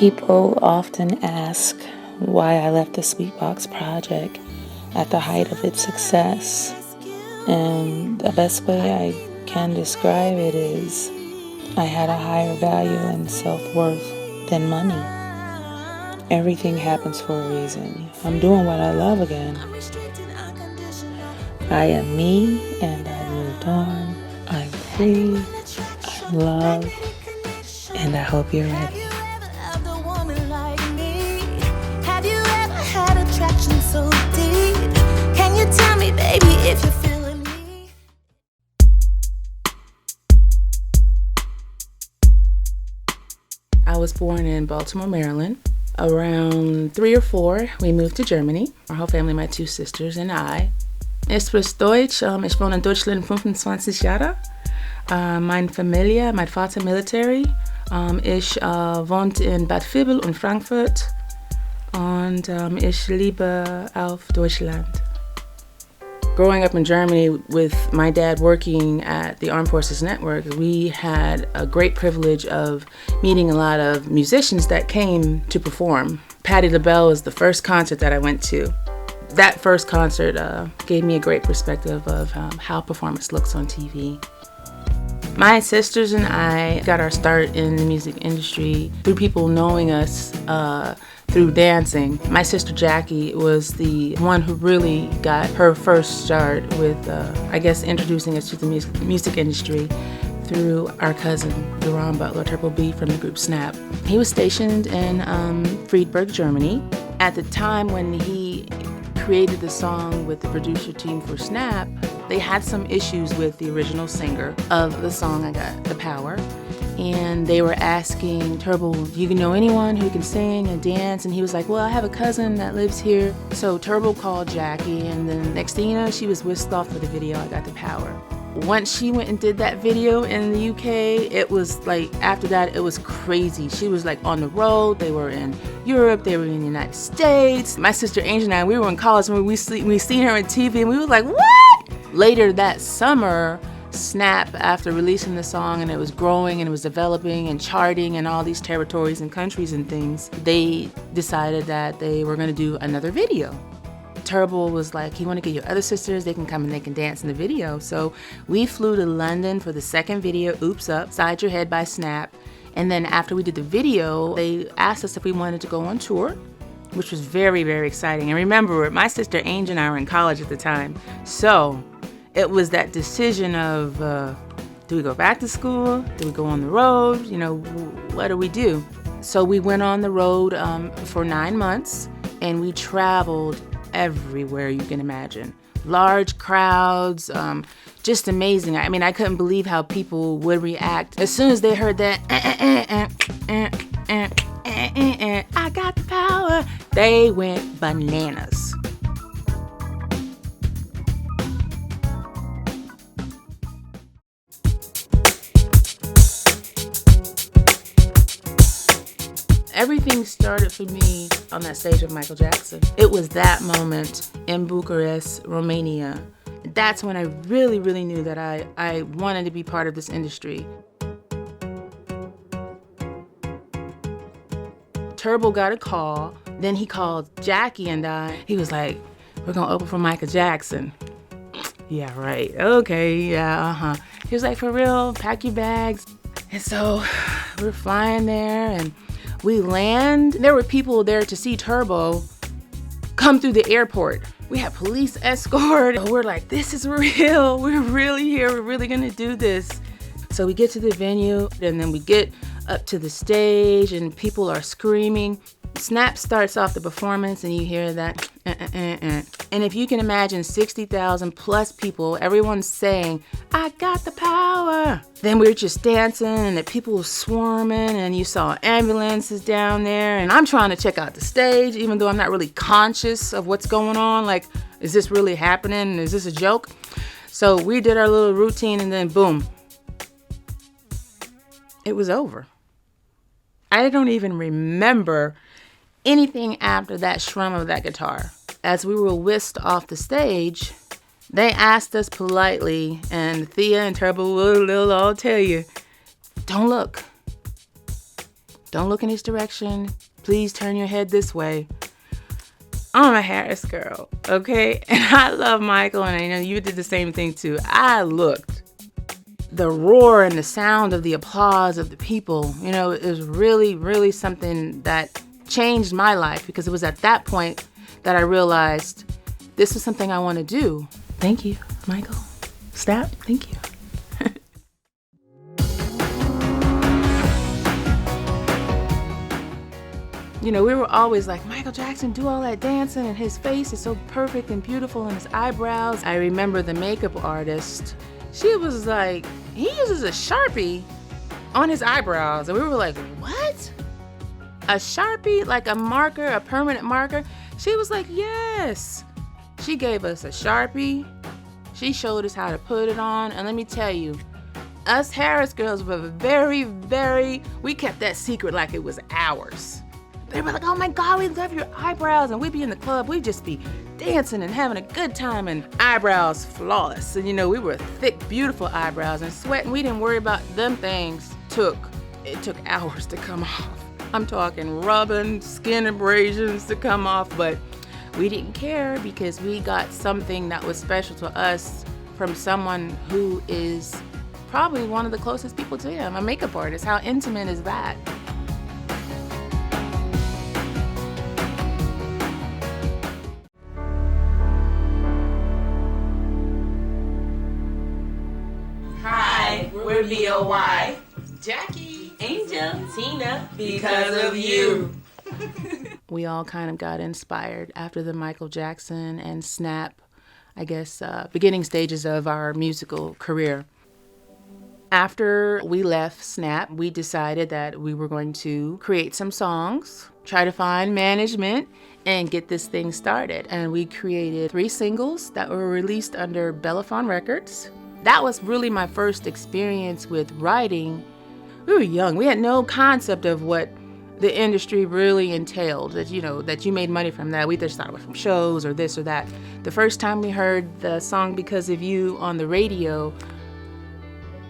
People often ask why I left the Sweetbox project at the height of its success. And the best way I can describe it is I had a higher value and self-worth than money. Everything happens for a reason. I'm doing what I love again. I am me and I moved on. I'm free. I'm loved. And I hope you're ready. Have you ever had attraction so deep? Can you tell me, baby, if you're feeling me? I was born in Baltimore, Maryland. Around 3 or 4, we moved to Germany. Our whole family, my 2 sisters and I. Ich spreche Deutsch. Ich wohne in Deutschland 25 Jahre. Meine Familie, mein Vater Military. Ich wohne in Bad Vilbel und Frankfurt. Und ich liebe auf Deutschland. Growing up in Germany with my dad working at the Armed Forces Network, we had a great privilege of meeting a lot of musicians that came to perform. Patti LaBelle was the first concert that I went to. That first concert gave me a great perspective of how performance looks on TV. My sisters and I got our start in the music industry through people knowing us through dancing. My sister Jackie was the one who really got her first start with, introducing us to the music industry through our cousin, Duran Butler, Turbo B from the group Snap. He was stationed in Friedberg, Germany. At the time when he created the song with the producer team for Snap, they had some issues with the original singer of the song, I Got the Power. And they were asking Turbo, do you know anyone who can sing and dance? And he was like, well, I have a cousin that lives here. So Turbo called Jackie, and then next thing you know, she was whisked off for the video, I Got the Power. Once she went and did that video in the UK, it was like, after that, it was crazy. She was like on the road. They were in Europe. They were in the United States. My sister Angel and I, we were in college and we seen her on TV and we were like, what? Later that summer, Snap, after releasing the song and it was growing and it was developing and charting in all these territories and countries and things, they decided that they were gonna do another video. Turbo was like, you want to get your other sisters, they can come and they can dance in the video. So we flew to London for the second video, Oops Up, Side Your Head by Snap. And then after we did the video, they asked us if we wanted to go on tour, which was very, very exciting. And remember, my sister Angel and I were in college at the time. So it was that decision of, do we go back to school? Do we go on the road? You know, what do we do? So we went on the road for 9 months and we traveled everywhere you can imagine. Large crowds, just amazing. I mean, I couldn't believe how people would react. As soon as they heard that, I got the power, they went bananas. Everything started for me on that stage with Michael Jackson. It was that moment in Bucharest, Romania. That's when I really, really knew that I wanted to be part of this industry. Turbo got a call, then he called Jackie and I. He was like, we're gonna open for Michael Jackson. Yeah, right, okay, yeah, He was like, for real, pack your bags. And so we're flying there and we land. There were people there to see Turbo come through the airport. We had police escort. We're like, this is real. We're really here. We're really gonna do this. So we get to the venue and then we get up to the stage and people are screaming. Snap starts off the performance and you hear that, And if you can imagine 60,000 plus people, everyone's saying, I got the power. Then we were just dancing and the people were swarming and you saw ambulances down there. And I'm trying to check out the stage, even though I'm not really conscious of what's going on. Like, is this really happening? Is this a joke? So we did our little routine and then boom, it was over. I don't even remember anything after that strum of that guitar. As we were whisked off the stage, they asked us politely, and Thea and Turbo will all tell you, don't look. Don't look in his direction. Please turn your head this way. I'm a Harris girl, okay? And I love Michael, and I know you did the same thing too. I looked. The roar and the sound of the applause of the people, you know, it was really, really something that changed my life, because it was at that point that I realized this is something I want to do. Thank you, Michael. Snap, thank you. You know, we were always like, Michael Jackson, do all that dancing, and his face is so perfect and beautiful, and his eyebrows. I remember the makeup artist, she was like, he uses a Sharpie on his eyebrows. And we were like, what? A Sharpie, like a marker, a permanent marker? She was like, yes. She gave us a Sharpie. She showed us how to put it on. And let me tell you, us Harris girls were we kept that secret like it was ours. They were like, oh my God, we love your eyebrows. And we'd be in the club, we'd just be dancing and having a good time, and eyebrows flawless. And you know, we were thick, beautiful eyebrows, and sweating. We didn't worry about them things. It took hours to come off. I'm talking rubbing, skin abrasions to come off, but we didn't care, because we got something that was special to us from someone who is probably one of the closest people to him, a makeup artist. How intimate is that? We're B.O.Y. Jackie, Angel, Tina, because of you. We all kind of got inspired after the Michael Jackson and Snap, I guess, beginning stages of our musical career. After we left Snap, we decided that we were going to create some songs, try to find management, and get this thing started. And we created 3 singles that were released under Bellafon Records. That was really my first experience with writing. We were young. We had no concept of what the industry really entailed, that, you know, that you made money from that. We just thought it was from shows or this or that. The first time we heard the song Because of You on the radio,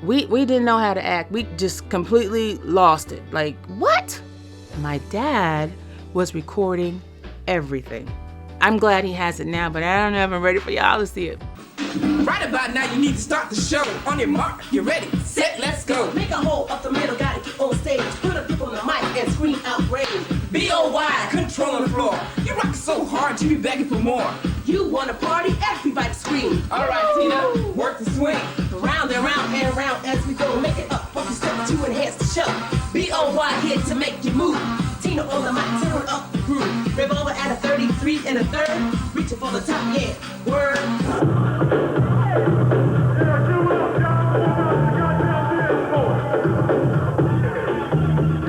we didn't know how to act. We just completely lost it. Like, what? My dad was recording everything. I'm glad he has it now, but I don't know if I'm ready for y'all to see it. Right about now, you need to start the show. On your mark, you're ready, set, let's go. Make a hole up the middle, gotta get on stage. Put a dip on the mic and scream outrage. B.O.Y. controlling the floor. You rock so hard, you be begging for more. You wanna party, everybody scream. All right, Tina, work the swing. Round and round and round as we go. Make it up, what you step to enhance the show. B.O.Y. here to make you move. Tina on the mic, turn up the groove. Revolver at a 33 and a third. Reaching for the top, yeah, word.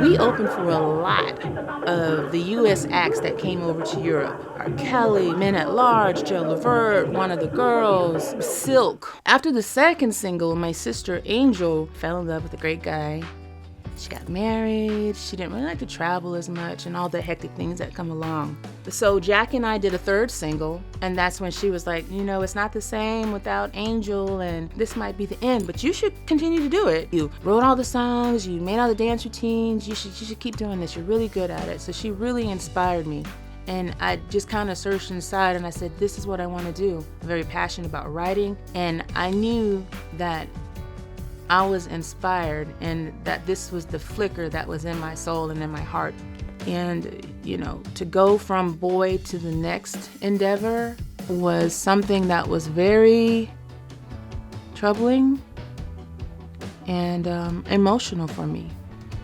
We opened for a lot of the U.S. acts that came over to Europe. R. Kelly, Men at Large, Joe Levert, One of the Girls, Silk. After the second single, my sister Angel fell in love with a great guy. She got married. She didn't really like to travel as much and all the hectic things that come along. So Jackie and I did a third single, and that's when she was like, you know, it's not the same without Angel, and this might be the end, but you should continue to do it. You wrote all the songs, you made all the dance routines, you should keep doing this. You're really good at it. So she really inspired me. And I just kind of searched inside and I said, this is what I want to do. I'm very passionate about writing, and I knew that I was inspired and that this was the flicker that was in my soul and in my heart. And, you know, to go from boy to the next endeavor was something that was very troubling and emotional for me,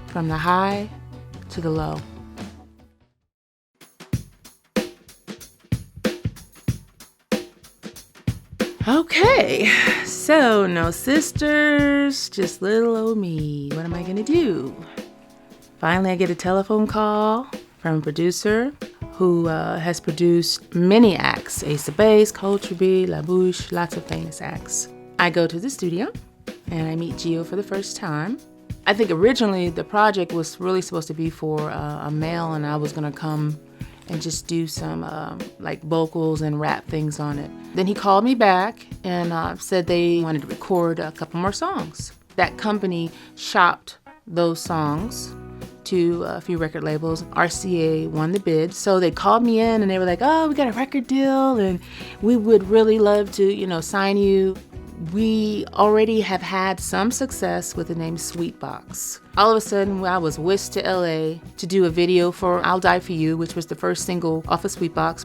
from the high to the low. Okay, so no sisters, just little old me. What am I gonna do? Finally, I get a telephone call from a producer who has produced many acts, Ace of Base, Culture Bee, La Bouche, lots of famous acts. I go to the studio and I meet Gio for the first time. I think originally the project was really supposed to be for a male, and I was gonna come and just do some like vocals and rap things on it. Then he called me back and said they wanted to record a couple more songs. That company shopped those songs to a few record labels. RCA won the bid. So they called me in and they were like, oh, we got a record deal and we would really love to, sign you. We already have had some success with the name Sweetbox. All of a sudden, I was whisked to LA to do a video for I'll Die For You, which was the first single off of Sweetbox.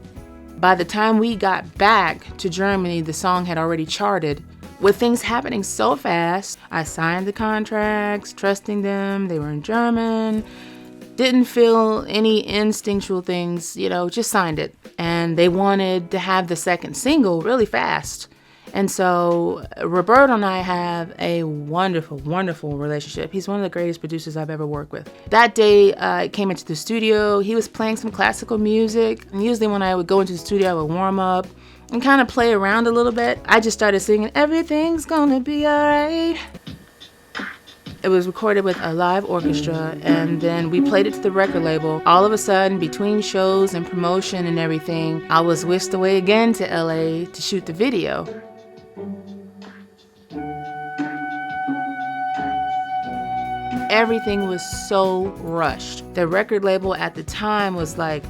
By the time we got back to Germany, the song had already charted. With things happening so fast, I signed the contracts, trusting them. They were in German. Didn't feel any instinctual things, just signed it. And they wanted to have the second single really fast. And so Roberto and I have a wonderful, wonderful relationship. He's one of the greatest producers I've ever worked with. That day, I came into the studio. He was playing some classical music. And usually when I would go into the studio, I would warm up and kind of play around a little bit. I just started singing, everything's gonna be all right. It was recorded with a live orchestra, and then we played it to the record label. All of a sudden, between shows and promotion and everything, I was whisked away again to LA to shoot the video. Everything was so rushed. The record label at the time was like,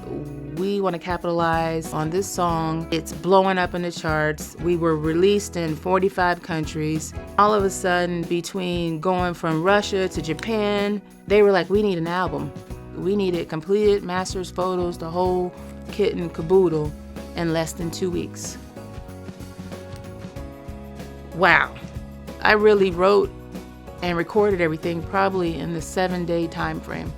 we want to capitalize on this song. It's blowing up in the charts. We were released in 45 countries. All of a sudden, between going from Russia to Japan, they were like, we need an album. We need it completed, masters, photos, the whole kit and caboodle in less than 2 weeks. Wow. I really wrote and recorded everything probably in the 7-day time frame.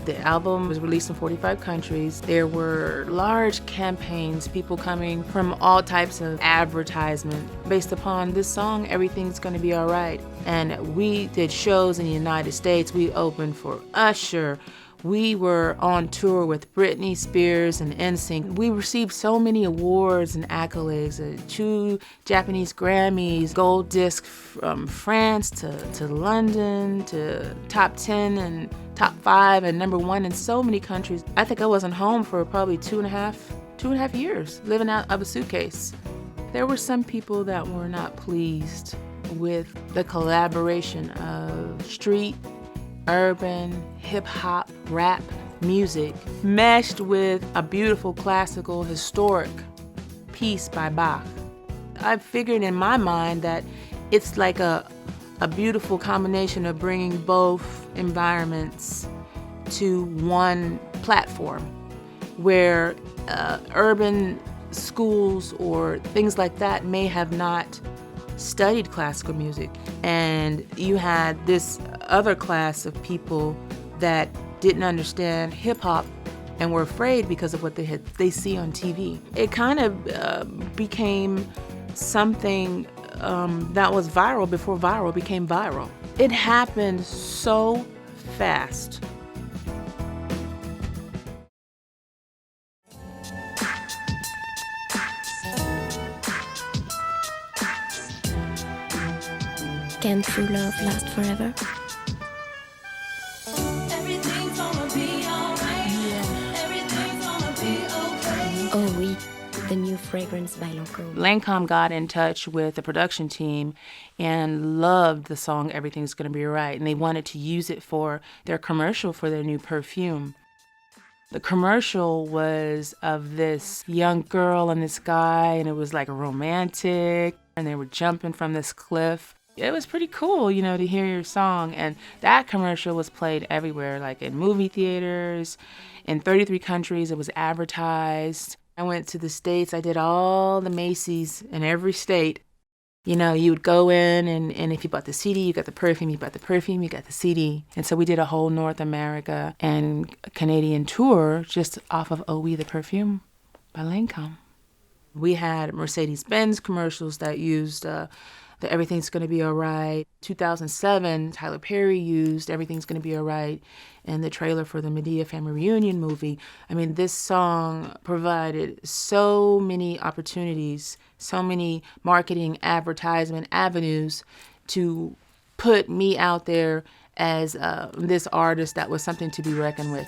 The album was released in 45 countries. There were large campaigns, people coming from all types of advertisement based upon this song, Everything's Gonna Be All Right. And we did shows in the United States. We opened for Usher. We were on tour with Britney Spears and NSYNC. We received so many awards and accolades, 2 Japanese Grammys, gold disc from France to London, to top 10 and top 5 and number 1 in so many countries. I think I wasn't home for probably two and a half years, living out of a suitcase. There were some people that were not pleased with the collaboration of street, urban, hip-hop, rap music meshed with a beautiful classical historic piece by Bach. I figured in my mind that it's like a beautiful combination of bringing both environments to one platform where urban schools or things like that may have not studied classical music, and you had this other class of people that didn't understand hip-hop and were afraid because of what they see on TV. It kind of became something that was viral before viral became viral. It happened so fast. Can true love last forever? Everything's gonna be alright. Yeah. Everything's gonna be okay. Oh oui, the new fragrance by Lancôme. Lancôme got in touch with the production team and loved the song Everything's Gonna Be Alright, and they wanted to use it for their commercial for their new perfume. The commercial was of this young girl and this guy, and it was like romantic, and they were jumping from this cliff. It was pretty cool, to hear your song. And that commercial was played everywhere, like in movie theaters, in 33 countries. It was advertised. I went to the States. I did all the Macy's in every state. You would go in, and if you bought the CD, you got the perfume. You bought the perfume, you got the CD. And so we did a whole North America and Canadian tour just off of Oh Oui, the Perfume by Lancôme. We had Mercedes-Benz commercials that used the Everything's Gonna Be Alright. 2007, Tyler Perry used Everything's Gonna Be Alright in the trailer for the Medea Family Reunion movie. I mean, this song provided so many opportunities, so many marketing, advertisement avenues to put me out there as this artist that was something to be reckoned with.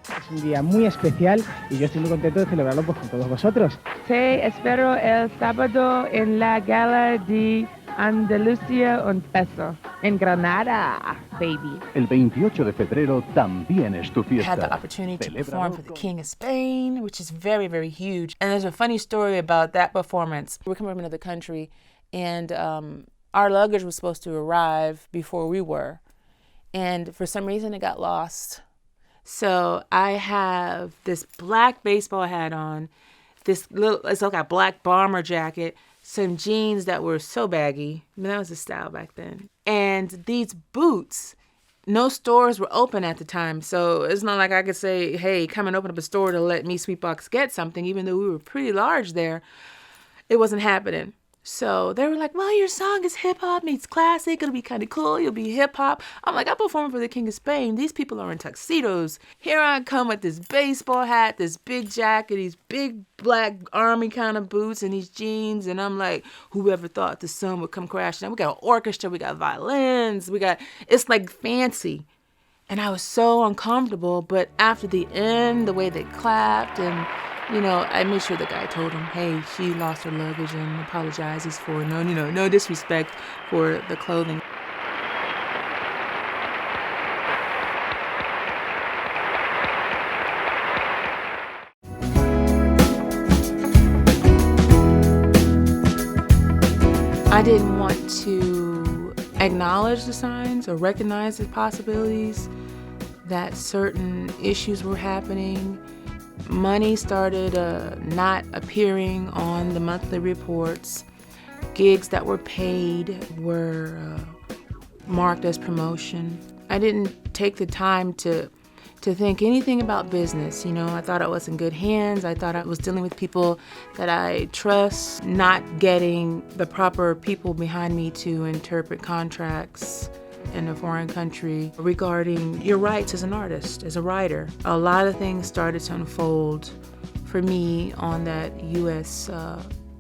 Es un día muy especial y yo estoy muy contento de celebrarlo con todos vosotros. Te espero el sábado en la Gala de Andalucía un beso. En Granada, baby. El 28 de febrero también es tu I had the fiesta. opportunity to Celébralo perform for the con- King of Spain, which is very, very huge. And there's a funny story about that performance. We're coming from another country, and our luggage was supposed to arrive before we were. And for some reason, it got lost. So I have this black baseball hat on, it's like a black bomber jacket, some jeans that were so baggy. I mean, that was the style back then. And these boots. No stores were open at the time, so it's not like I could say, hey, come and open up a store to let me Sweetbox get something, even though we were pretty large there. It wasn't happening. So they were like, well, your song is hip-hop meets classic. It'll be kind of cool. You'll be hip-hop. I'm like, I'm performing for the King of Spain. These people are in tuxedos. Here I come with this baseball hat, this big jacket, these big black army kind of boots, and these jeans. And I'm like, whoever thought the sun would come crashing down? We got an orchestra. We got violins. It's like fancy. And I was so uncomfortable. But after the end, the way they clapped and I made sure the guy told him, hey, she lost her luggage and apologizes for no disrespect for the clothing. I didn't want to acknowledge the signs or recognize the possibilities that certain issues were happening. Money started not appearing on the monthly reports. Gigs that were paid were marked as promotion. I didn't take the time to think anything about business. I thought I was in good hands. I thought I was dealing with people that I trust, not getting the proper people behind me to interpret contracts in a foreign country regarding your rights as an artist, as a writer. A lot of things started to unfold for me on that U.S.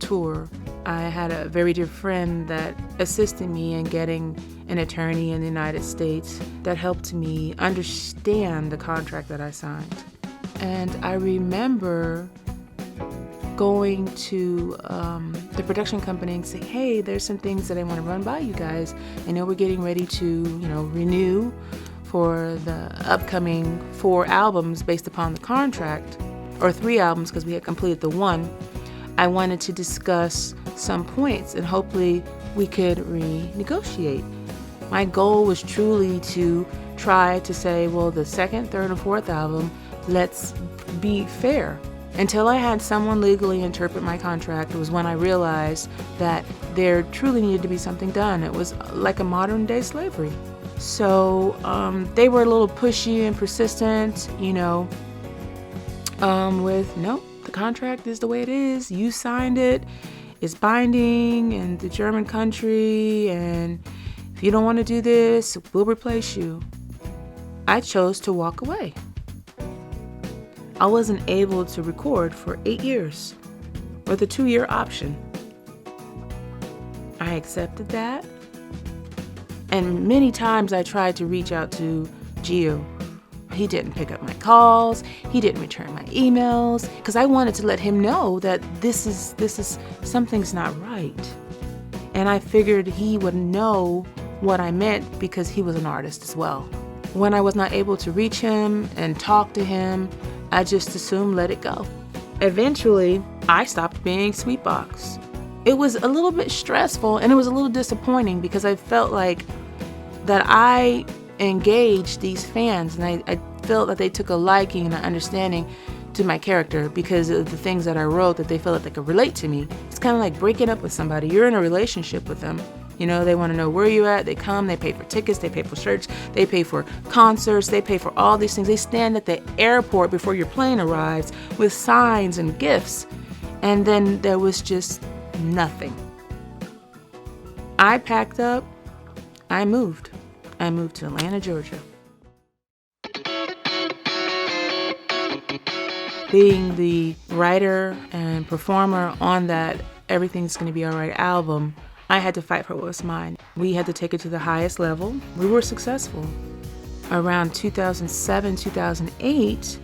tour. I had a very dear friend that assisted me in getting an attorney in the United States that helped me understand the contract that I signed. And I remember going to the production company and saying, hey, there's some things that I want to run by you guys. I know we're getting ready to, renew for the upcoming 4 albums based upon the contract, or 3 albums because we had completed the 1. I wanted to discuss some points and hopefully we could renegotiate. My goal was truly to try to say, well, the 2nd, 3rd, and 4th album, let's be fair. Until I had someone legally interpret my contract was when I realized that there truly needed to be something done. It was like a modern day slavery. So they were a little pushy and persistent, with, no, the contract is the way it is. You signed it. It's binding in the German country. And if you don't want to do this, we'll replace you. I chose to walk away. I wasn't able to record for 8 years with a 2-year option. I accepted that. And many times I tried to reach out to Gio. He didn't pick up my calls. He didn't return my emails because I wanted to let him know that this is something's not right. And I figured he would know what I meant because he was an artist as well. When I was not able to reach him and talk to him, I just assumed let it go. Eventually, I stopped being Sweetbox. It was a little bit stressful and it was a little disappointing because I felt like that I engaged these fans and I felt that they took a liking and an understanding to my character because of the things that I wrote that they felt that they could relate to me. It's kind of like breaking up with somebody. You're in a relationship with them. They want to know where you at. They come, they pay for tickets, they pay for shirts, they pay for concerts, they pay for all these things. They stand at the airport before your plane arrives with signs and gifts. And then there was just nothing. I packed up, I moved. I moved to Atlanta, Georgia. Being the writer and performer on that Everything's Gonna Be Alright album, I had to fight for what was mine. We had to take it to the highest level. We were successful. Around 2007, 2008,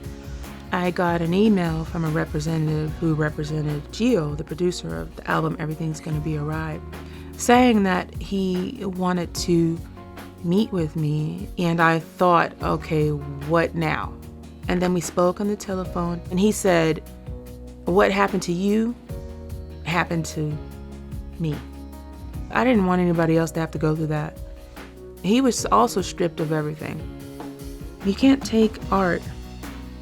I got an email from a representative who represented Gio, the producer of the album Everything's Gonna Be Alright, saying that he wanted to meet with me, and I thought, okay, what now? And then we spoke on the telephone, and he said, what happened to you happened to me. I didn't want anybody else to have to go through that. He was also stripped of everything. You can't take art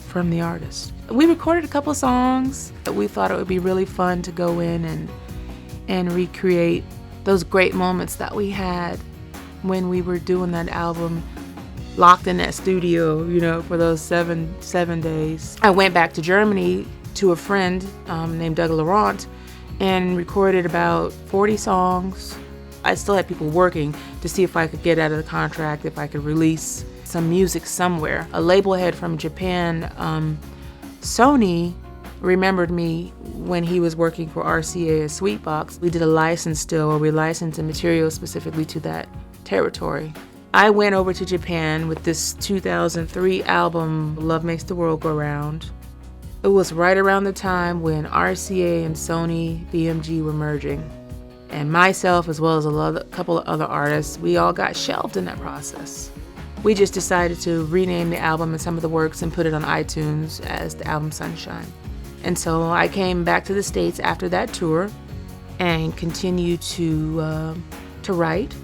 from the artist. We recorded a couple of songs that we thought it would be really fun to go in and recreate those great moments that we had when we were doing that album, locked in that studio, for those seven days. I went back to Germany to a friend named Doug Laurent and recorded about 40 songs. I still had people working to see if I could get out of the contract, if I could release some music somewhere. A label head from Japan, Sony, remembered me when he was working for RCA at Sweetbox. We did a license deal where we licensed the material specifically to that territory. I went over to Japan with this 2003 album, Love Makes the World Go Round. It was right around the time when RCA and Sony BMG were merging. And myself, as well as a couple of other artists, we all got shelved in that process. We just decided to rename the album and some of the works and put it on iTunes as the album Sunshine. And so I came back to the States after that tour and continued to write.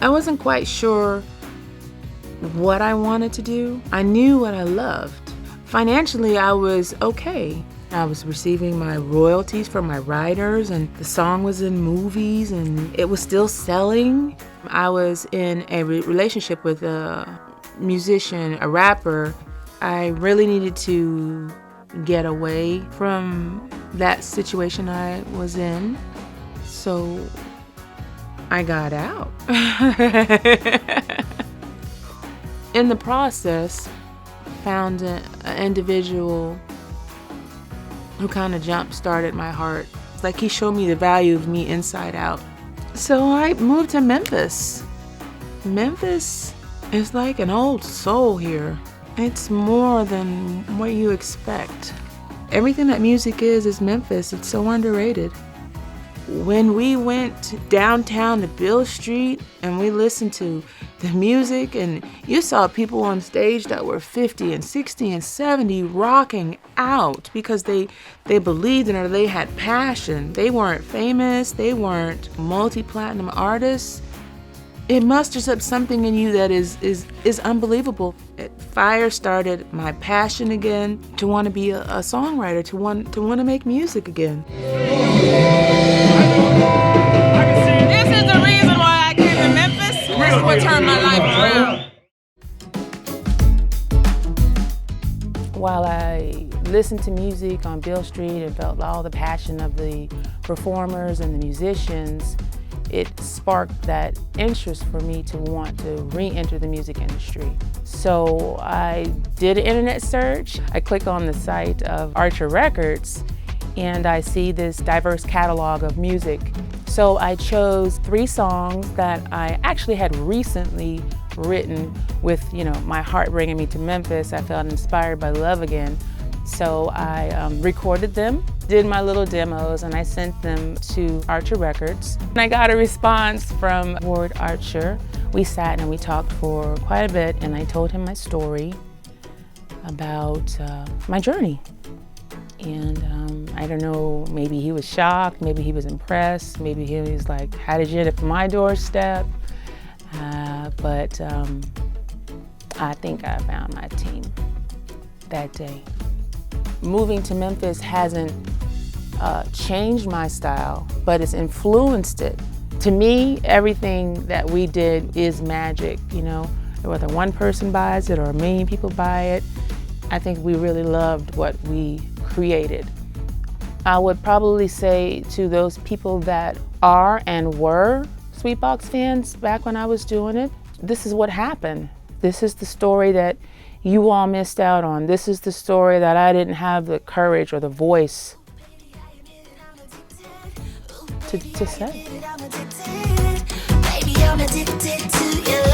I wasn't quite sure what I wanted to do. I knew what I loved. Financially, I was okay. I was receiving my royalties from my writers, and the song was in movies, and it was still selling. I was in a relationship with a musician, a rapper. I really needed to get away from that situation I was in, so I got out. In the process, found an individual who kind of jump-started my heart. It's like he showed me the value of me inside out. So I moved to Memphis. Memphis is like an old soul here. It's more than what you expect. Everything that music is Memphis. It's so underrated. When we went downtown to Beale Street and we listened to the music, and you saw people on stage that were 50 and 60 and 70 rocking out because they believed in it, or they had passion. They weren't famous, they weren't multi-platinum artists. It musters up something in you that is unbelievable. Fire started my passion again to want to be a songwriter, to want to make music again. This is the reason why I came to Memphis. This is what turned my life around. While I listened to music on Beale Street and felt all the passion of the performers and the musicians, it sparked that interest for me to want to re-enter the music industry. So I did an internet search. I click on the site of Archer Records, and I see this diverse catalog of music. So I chose 3 songs that I actually had recently written with, my heart bringing me to Memphis. I felt inspired by love again. So I recorded them, did my little demos, and I sent them to Archer Records. And I got a response from Ward Archer. We sat and we talked for quite a bit, and I told him my story about my journey. And I don't know, maybe he was shocked, maybe he was impressed, maybe he was like, how did you end up at my doorstep? But I think I found my team that day. Moving to Memphis hasn't changed my style, but it's influenced it. To me, everything that we did is magic, whether one person buys it or a million people buy it. I think we really loved what we created. I would probably say to those people that are and were Sweetbox fans back when I was doing it, this is what happened. This is the story that you all missed out on. This is the story that I didn't have the courage or the voice to say. Baby, I'm addicted to your